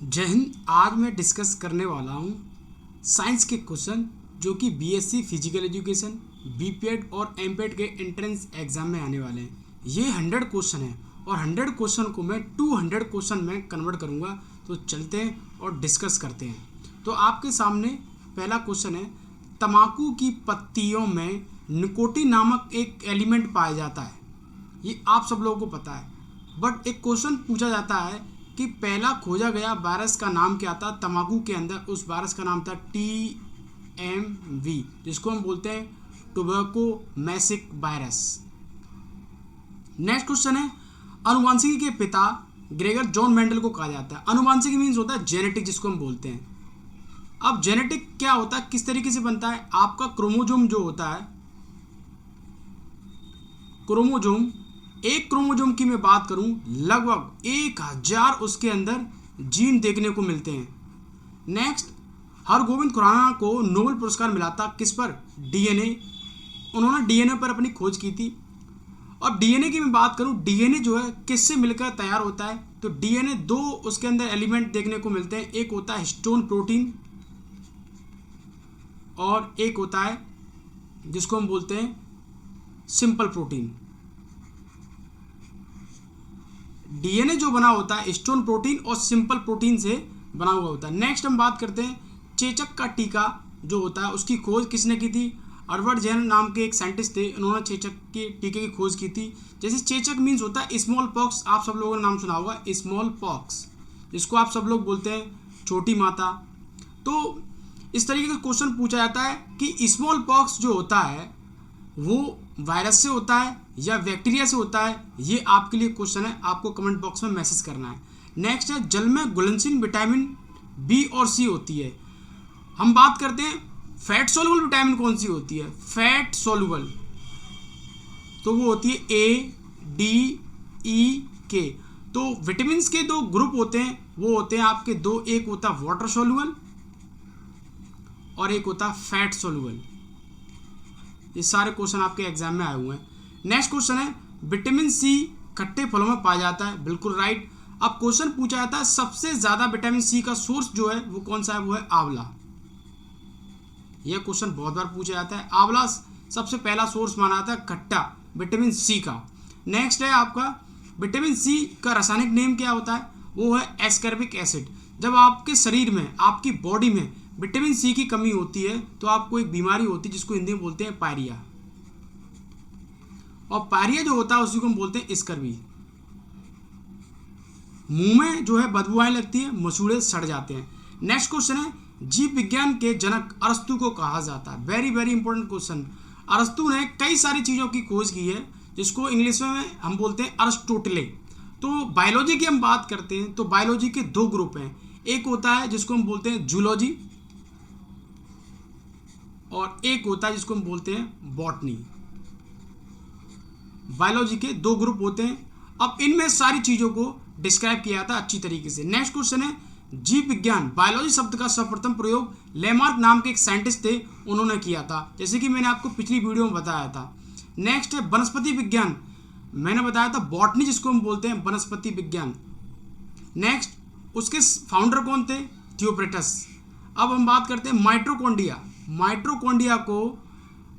जय हिंद। आज मैं डिस्कस करने वाला हूँ साइंस के क्वेश्चन जो कि बीएससी फिजिकल एजुकेशन, बीपीएड और एमपीएड के एंट्रेंस एग्जाम में आने वाले हैं। ये 100 क्वेश्चन है और 100 क्वेश्चन को मैं 200 क्वेश्चन में कन्वर्ट करूँगा। तो चलते हैं और डिस्कस करते हैं। तो आपके सामने पहला क्वेश्चन है, तम्बाकू की पत्तियों में निकोटीन नामक एक एलिमेंट पाया जाता है। ये आप सब लोगों को पता है, बट एक क्वेश्चन पूछा जाता है कि पहला खोजा गया वायरस का नाम क्या था तम्बाकू के अंदर। उस वायरस का नाम था TMV, जिसको हम बोलते हैं tobacco mesic virus. Next question है, आनुवांशिकी के पिता ग्रेगर जॉन मेंडल को कहा जाता है। आनुवांशिकी मीन्स होता है जेनेटिक, जिसको हम बोलते हैं। अब जेनेटिक क्या होता है, किस तरीके से बनता है? आपका क्रोमोजोम जो होता है, क्रोमोजोम, एक क्रोमोजोम की मैं बात करूं, लगभग 1000 उसके अंदर जीन देखने को मिलते हैं। नेक्स्ट, हरगोविंद खुराना को नोबेल पुरस्कार मिला था किस पर? डीएनए। उन्होंने डीएनए पर अपनी खोज की थी। अब डीएनए की मैं बात करूं, डीएनए जो है किससे मिलकर तैयार होता है? तो डीएनए दो उसके अंदर एलिमेंट देखने को मिलते हैं। एक होता है हिस्टोन प्रोटीन और एक होता है जिसको हम बोलते हैं सिंपल प्रोटीन। डीएनए जो बना होता है हिस्टोन प्रोटीन और सिंपल प्रोटीन से बना हुआ होता है। नेक्स्ट हम बात करते हैं, चेचक का टीका जो होता है उसकी खोज किसने की थी? अल्बर्ट जेनर नाम के एक साइंटिस्ट थे, उन्होंने चेचक के टीके की खोज की थी। जैसे चेचक मीन्स होता है स्मॉल पॉक्स, आप सब लोगों ने नाम सुना होगा स्मॉल पॉक्स, जिसको आप सब लोग बोलते हैं छोटी माता। तो इस तरीके का क्वेश्चन पूछा जाता है कि स्मॉल पॉक्स जो होता है वो वायरस से होता है या बैक्टीरिया से होता है। ये आपके लिए क्वेश्चन है, आपको कमेंट बॉक्स में मैसेज करना है। नेक्स्ट है, जल में घुलनशील विटामिन बी और सी होती है। हम बात करते हैं फैट सोल्यूबल विटामिन कौन सी होती है? फैट सोल्यूबल, तो वो होती है ADEK। तो विटामिन के दो ग्रुप होते हैं, वो होते हैं आपके दो, एक होता है वाटर सोल्यूबल और एक होता है फैट सोल्यूबल। ये सारे क्वेश्चन आपके एग्जाम में आए हुए हैं। नेक्स्ट क्वेश्चन है, विटामिन सी खट्टे फलों में पाया जाता है। बिल्कुल राइट। अब क्वेश्चन पूछा जाता है सबसे ज्यादा विटामिन सी का सोर्स जो है वो कौन सा है? वो है आंवला। यह क्वेश्चन बहुत बार पूछा जाता है। आंवला सबसे पहला सोर्स माना जाता है खट्टा विटामिन सी का। नेक्स्ट है आपका, विटामिन सी का रासायनिक नेम क्या होता है? वो है एस्कॉर्बिक एसिड। जब आपके शरीर में, आपकी बॉडी में विटामिन सी की कमी होती है तो आपको एक बीमारी होती है जिसको हिंदी में बोलते हैं पायरिया, और पायरिया जो होता है उसी को हम बोलते हैं स्कर्वी। मुंह में जो है बदबू आने लगती है, मसूड़े सड़ जाते हैं। नेक्स्ट क्वेश्चन है, जीव विज्ञान के जनक अरस्तु को कहा जाता है। Very very important question. अरस्तु ने कई सारी चीज़ों की खोज की है जिसको इंग्लिश में हम बोलते हैं अरिस्टोटले। तो बायोलॉजी की हम बात करते हैं तो बायोलॉजी के दो ग्रुप हैं, एक होता है जिसको हम बोलते हैं जूलॉजी और एक होता है जिसको हम बोलते हैं बॉटनी। बायोलॉजी के दो ग्रुप होते हैं। अब इनमें सारी चीज़ों को डिस्क्राइब किया जाता है अच्छी तरीके से। नेक्स्ट क्वेश्चन है, जीव विज्ञान, बायोलॉजी शब्द का सर्वप्रथम प्रयोग लेमार्क नाम के एक साइंटिस्ट थे, उन्होंने किया था, जैसे कि मैंने आपको पिछली वीडियो में बताया था। नेक्स्ट है वनस्पति विज्ञान, मैंने बताया था बॉटनी, जिसको हम बोलते हैं वनस्पति विज्ञान। नेक्स्ट, उसके फाउंडर कौन थे? थियोक्रेटस। अब हम बात करते हैं माइटोकॉन्ड्रिया। माइटोकॉन्ड्रिया को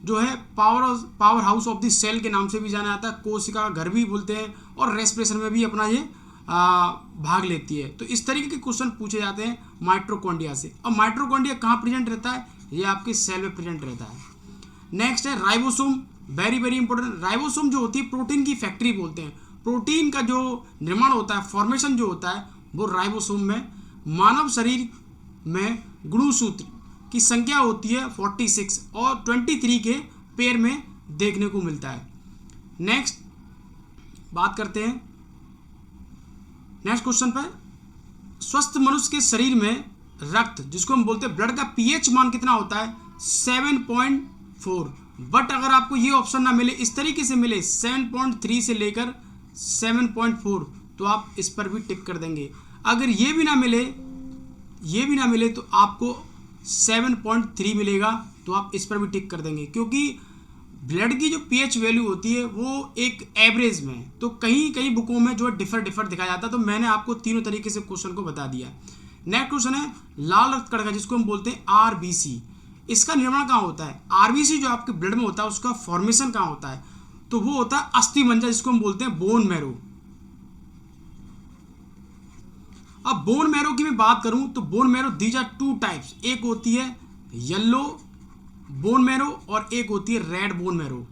जो है power house of the cell के नाम से भी जाना जाता है, कोशिका का घर भी बोलते हैं, और रेस्पिरेशन में भी अपना ये भाग लेती है। तो इस तरीके के क्वेश्चन पूछे जाते हैं माइटोकॉन्ड्रिया से। अब माइटोकॉन्ड्रिया कहाँ प्रेजेंट रहता है? ये आपके सेल में प्रेजेंट रहता है। नेक्स्ट है ribosome, very very important. Ribosome जो होती है प्रोटीन की फैक्ट्री बोलते हैं। प्रोटीन का जो निर्माण होता है, फॉर्मेशन जो होता है, वो राइबोसोम में। मानव शरीर में गुणसूत्र की संख्या होती है 46 और 23 के पेयर में देखने को मिलता है। नेक्स्ट बात करते हैं नेक्स्ट क्वेश्चन पर, स्वस्थ मनुष्य के शरीर में रक्त, जिसको हम बोलते हैं ब्लड का पीएच मान कितना होता है? 7.4। बट अगर आपको ये ऑप्शन ना मिले, इस तरीके से मिले 7.3 से लेकर 7.4, तो आप इस पर भी टिक कर देंगे। अगर ये भी ना मिले तो आपको 7.3 मिलेगा, तो आप इस पर भी टिक कर देंगे, क्योंकि ब्लड की जो पीएच वैल्यू होती है वो एक एवरेज में, तो कहीं कहीं बुकों में जो डिफर दिखाया जाता है। तो मैंने आपको तीनों तरीके से क्वेश्चन को बता दिया। नेक्स्ट क्वेश्चन है लाल रक्त कणिका जिसको हम बोलते हैं आरबीसी, इसका निर्माण कहाँ होता है? आरबीसी जो आपके ब्लड में होता है उसका फॉर्मेशन कहाँ होता है? तो वो होता है अस्थि मज्जा जिसको हम बोलते हैं बोन मैरो। अब बोन मैरो की मैं बात करूं तो bone marrow these are two types, एक होती है येलो बोन मैरो और एक होती है रेड बोन मैरो।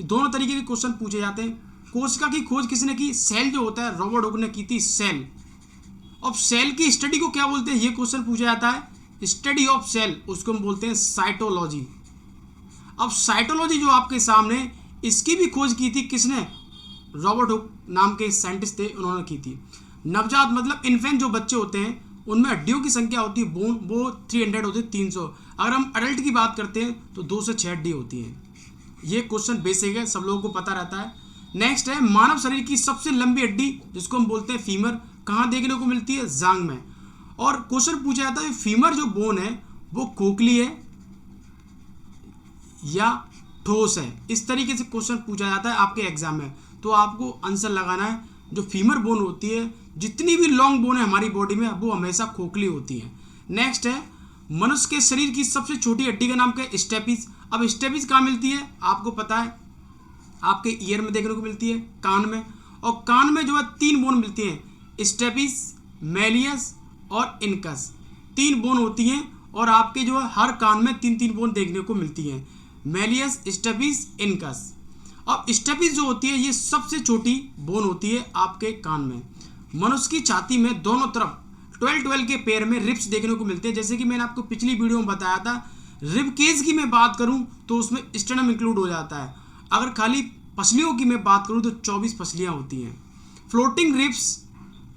दोनों तरीके के क्वेश्चन पूछे जाते हैं। कोशिका की खोज किसने की? सेल जो होता है रॉबर्ट हुक ने की थी, सेल। अब सेल की स्टडी को क्या बोलते हैं? ये क्वेश्चन पूछा जाता है। स्टडी ऑफ सेल उसको हम बोलते हैं साइटोलॉजी। अब साइटोलॉजी जो आपके सामने, इसकी भी खोज की थी किसने? रॉबर्ट हुक नाम के साइंटिस्ट थे, उन्होंने की थी। नवजात मतलब इन्फेंट जो बच्चे होते हैं उनमें हड्डियों की संख्या होती है बोन, वो 300 होती है, 300। अगर हम अडल्ट की बात करते हैं तो 2 से 6 हड्डी होती हैं। ये क्वेश्चन बेसिक है, सब लोगों को पता रहता है। नेक्स्ट है मानव शरीर की सबसे लंबी हड्डी जिसको हम बोलते हैं फीमर, कहाँ देखने को मिलती है? जांघ में। और क्वेश्चन पूछा जाता है फीमर जो बोन है वो खोखली है या ठोस है? इस तरीके से क्वेश्चन पूछा जाता है आपके एग्जाम में, तो आपको आंसर लगाना है। जो फीमर बोन होती है, जितनी भी लॉन्ग बोन है हमारी बॉडी में, वो हमेशा खोखली होती है। नेक्स्ट है मनुष्य के शरीर की सबसे छोटी हड्डी का नाम क्या है? स्टेपिस। अब स्टेपिस कहाँ मिलती है? आपको पता है आपके ईयर में देखने को मिलती है, कान में। और कान में जो है 3 बोन मिलती हैं, स्टेपिस, मेलियस और इनकस। 3 बोन होती हैं और आपके जो है हर कान में 3-3 बोन देखने को मिलती हैं, मेलियस, स्टेपिस, इनकस। अब स्टेपिस जो होती है ये सबसे छोटी बोन होती है आपके कान में। मनुष्य की छाती में दोनों तरफ 12 के पेयर में रिब्स देखने को मिलते हैं, जैसे कि मैंने आपको पिछली वीडियो में बताया था। रिब केज की मैं बात करूं तो उसमें स्टेनम इंक्लूड हो जाता है। अगर खाली पसलियों की मैं बात करूं तो 24 पसलियां होती हैं। फ्लोटिंग रिब्स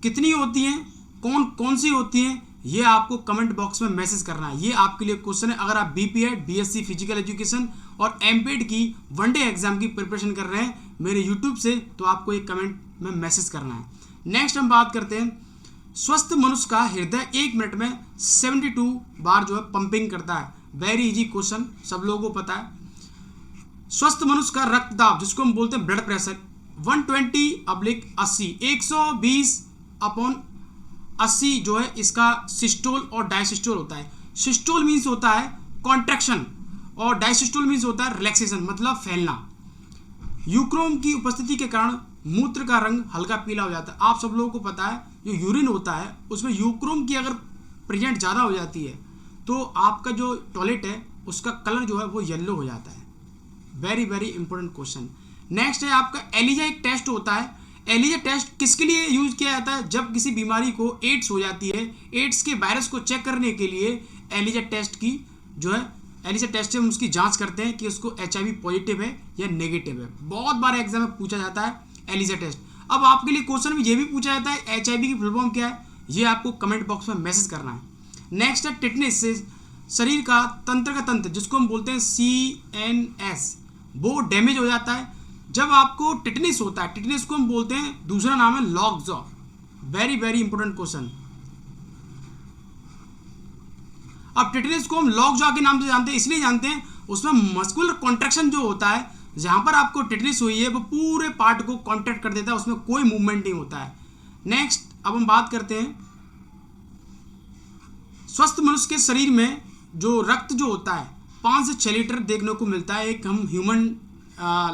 कितनी होती हैं, कौन कौन सी होती हैं, ये आपको कमेंट बॉक्स में मैसेज करना है। ये आपके लिए क्वेश्चन है। अगर आप बीपीएड, बीएससी फिजिकल एजुकेशन और एमपीएड की वनडे एग्जाम की प्रिपरेशन कर रहे हैं मेरे यूट्यूब से, तो आपको एक कमेंट में मैसेज करना है। नेक्स्ट हम बात करते हैं स्वस्थ मनुष्य का हृदय 1 मिनट में 72 बार जो है पंपिंग करता है। वेरी इजी क्वेश्चन, सब लोगों को पता है। स्वस्थ मनुष्य का रक्तदाब जिसको हम बोलते हैं ब्लड प्रेशर 120/80, 120/80 जो है इसका सिस्टोल और डायसिस्टोल होता है। सिस्टोल मीन्स होता है कॉन्ट्रैक्शन और डायसिस्टोल मीन्स होता है रिलैक्सेशन, मतलब फैलना। यूक्रोम की उपस्थिति के कारण मूत्र का रंग हल्का पीला हो जाता है। आप सब लोगों को पता है जो यूरिन होता है उसमें यूक्रोम की अगर प्रेजेंट ज़्यादा हो जाती है तो आपका जो टॉयलेट है उसका कलर जो है वो येलो हो जाता है। Very very important question. Next है आपका एलिजा एक टेस्ट होता है। एलिजा टेस्ट किसके लिए यूज किया जाता है? जब किसी बीमारी को एड्स हो जाती है, एड्स के वायरस को चेक करने के लिए एलिजा टेस्ट की जो है एलिजा टेस्ट से हम उसकी जांच करते हैं कि उसको HIV पॉजिटिव है या नेगेटिव है। बहुत बार एग्जाम में पूछा जाता है एलिजा टेस्ट। अब आपके लिए क्वेश्चन में ये भी पूछा जाता है HIV की फुल फॉर्म क्या है, ये आपको कमेंट बॉक्स में मैसेज करना है। नेक्स्ट है टिटनेस से शरीर का तंत्र जिसको हम बोलते हैं CNS, वो डैमेज हो जाता है जब आपको टिटनेस होता है। टिटनेस को हम बोलते हैं, दूसरा नाम है lock jaw. Very very important question. अब टिटनेस को हम लॉक जॉ के नाम से जानते हैं, इसलिए जानते हैं उसमें मस्कुलर कॉन्ट्रैक्शन जो होता है, जहां पर आपको टिटनेस हुई है वो पूरे पार्ट को कॉन्ट्रैक्ट कर देता है, उसमें कोई मूवमेंट नहीं होता है। नेक्स्ट अब हम बात करते हैं स्वस्थ मनुष्य के शरीर में जो रक्त जो होता है 5 से 6 लीटर देखने को मिलता है। एक हम ह्यूमन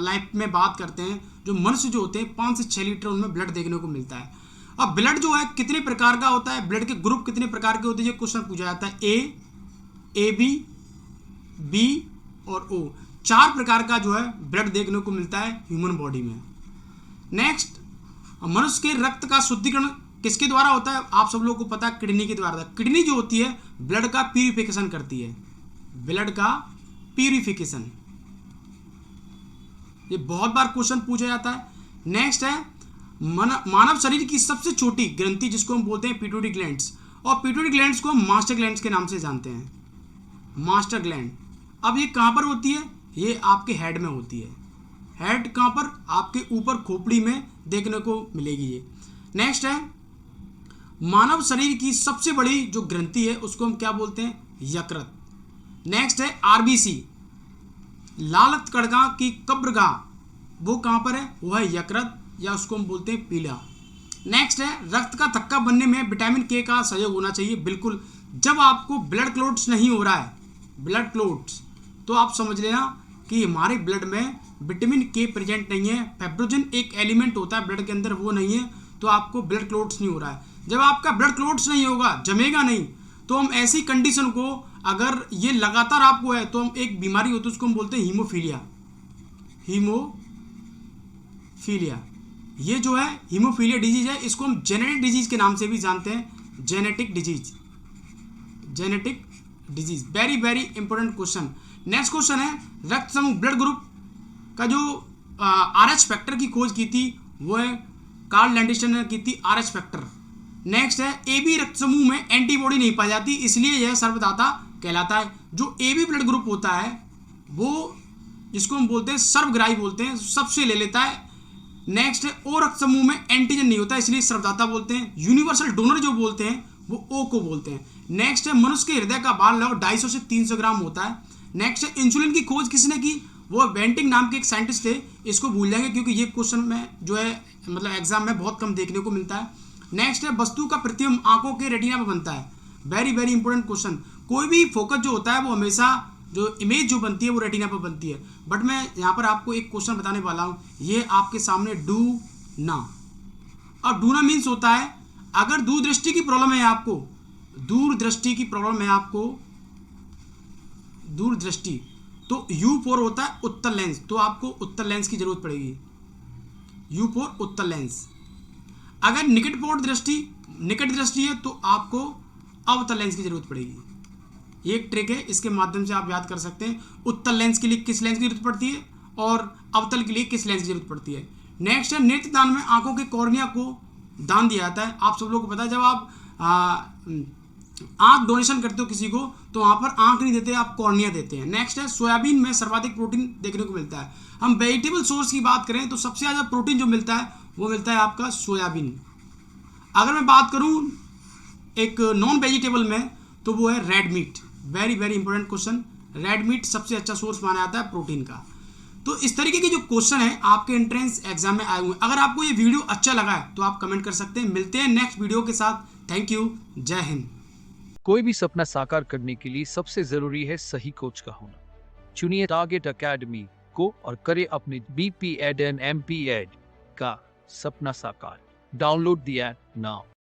लाइफ में बात करते हैं, जो मनुष्य जो होते हैं 5 से 6 लीटर उनमें ब्लड देखने को मिलता है। अब ब्लड जो है कितने प्रकार का होता है, ब्लड के ग्रुप कितने प्रकार के होते हैं, ये क्वेश्चन पूछा जाता है। AB, B और O, 4 प्रकार का जो है ब्लड देखने को मिलता है ह्यूमन बॉडी में। नेक्स्ट मनुष्य के रक्त का शुद्धिकरण किसके द्वारा होता है? आप सब लोगों को पता है किडनी के द्वारा। किडनी जो होती है ब्लड का प्यूरिफिकेशन करती है, ब्लड का प्यूरिफिकेशन। ये बहुत बार क्वेश्चन पूछा जाता है। नेक्स्ट है मानव शरीर की सबसे छोटी ग्रंथि जिसको हम बोलते हैं पिट्यूटरी ग्लैंड्स, और पिट्यूटरी ग्लैंड्स को हम मास्टर ग्लैंड्स के नाम से जानते हैं, मास्टर ग्लैंड। अब ये कहाँ पर होती है? ये आपके हेड में होती है। हेड कहाँ पर? आपके ऊपर खोपड़ी में देखने को मिलेगी ये। नेक्स्ट है मानव शरीर की सबसे बड़ी जो ग्रंथि है उसको हम क्या बोलते हैं? यकृत। नेक्स्ट है RBC, लाल रक्त कणिका की कब्रगाह, वो कहाँ पर है? वो है यकृत, या उसको हम बोलते हैं पीला। नेक्स्ट है रक्त का थक्का बनने में विटामिन के का सहयोग होना चाहिए। बिल्कुल, जब आपको ब्लड क्लोट्स नहीं हो रहा है, ब्लड क्लोट्स, तो आप समझ लेना कि हमारे ब्लड में विटामिन के प्रेजेंट नहीं है। फेब्रोजन एक एलिमेंट होता है ब्लड के अंदर, वो नहीं है, तो आपको ब्लड क्लोट्स नहीं हो रहा है। जब आपका ब्लड क्लोट्स नहीं होगा, जमेगा नहीं, तो हम ऐसी कंडीशन को, अगर ये लगातार आपको है, तो हम एक बीमारी होती है उसको हम बोलते हैं हीमोफीलिया। हीमोफीलिया ये जो है हीमोफीलिया डिजीज है, इसको हम जेनेटिक डिजीज के नाम से भी जानते हैं। Genetic disease, genetic disease, very very important question. Next question है रक्त समूह ब्लड ग्रुप का जो RH फैक्टर की खोज की थी वो है कार्ल लैंडिस्टर ने की थी, RH फैक्टर। नेक्स्ट है AB रक्त समूह में एंटीबॉडी नहीं पाई जाती, इसलिए यह सर्वदाता कहलाता है। जो AB ब्लड ग्रुप होता है वो, जिसको हम बोलते हैं सर्वग्राही बोलते हैं, सबसे ले लेता है। नेक्स्ट है O रक्त समूह में एंटीजन नहीं होता, इसलिए सर्वदाता बोलते हैं। यूनिवर्सल डोनर जो बोलते हैं वो O को बोलते हैं। नेक्स्ट है मनुष्य के हृदय का भार लगभग 250 से 300 ग्राम होता है। नेक्स्ट है इंसुलिन की खोज किसने की, वो बेंटिंग नाम के एक साइंटिस्ट थे। इसको भूल जाएंगे क्योंकि ये क्वेश्चन में जो है मतलब एग्जाम में बहुत कम देखने को मिलता है। नेक्स्ट है वस्तु का प्रतिबिंब आंखों के रेटिना पर बनता है, वेरी वेरी इंपॉर्टेंट क्वेश्चन। कोई भी फोकस जो होता है वो हमेशा जो इमेज जो बनती है वो रेटिना पर बनती है। बट मैं यहाँ पर आपको एक क्वेश्चन बताने वाला हूँ, ये आपके सामने डू ना। अब डू ना मीन्स होता है अगर दूरदृष्टि की प्रॉब्लम है आपको, दूरदृष्टि की प्रॉब्लम है आपको, दूरदृष्टि, तो U4 होता है उत्तल लेंस, तो आपको उत्तल लेंस की जरूरत पड़ेगी। U4 उत्तल लेंस। अगर निकटपोट दृष्टि, निकट दृष्टि है तो आपको अवतल लेंस की जरूरत पड़ेगी। ये एक ट्रिक है, इसके माध्यम से आप याद कर सकते हैं उत्तल लेंस के लिए किस लेंस की जरूरत पड़ती है और अवतल के लिए किस लेंस की जरूरत पड़ती है। नेक्स्ट है नेत्र दान में आंखों के कॉर्निया को दान दिया जाता है। आप सब लोगों को पता है जब आप आंख डोनेशन करते हो किसी को, तो वहाँ पर आंख नहीं देते, आप कॉर्निया देते हैं। नेक्स्ट है सोयाबीन में सर्वाधिक प्रोटीन देखने को मिलता है। हम वेजिटेबल सोर्स की बात करें तो सबसे ज़्यादा प्रोटीन जो मिलता है वो मिलता है आपका सोयाबीन। अगर मैं बात करूँ एक नॉन वेजिटेबल में तो वो है red meat, very very important question. Red meat सबसे अच्छा सोर्स माना जाता है प्रोटीन का। तो इस तरीके के जो क्वेश्चन है आपके एंट्रेंस एग्जाम में आए हुए हैं। अगर आपको ये वीडियो अच्छा लगा है तो आप कमेंट कर सकते हैं। मिलते हैं नेक्स्ट वीडियो के साथ। थैंक यू, जय हिंद। कोई भी सपना साकार करने के लिए सबसे जरूरी है सही कोच का होना। चुनिए टारगेट एकेडमी को और करें अपने BP Ed and MP Ed का सपना साकार। Download the app now.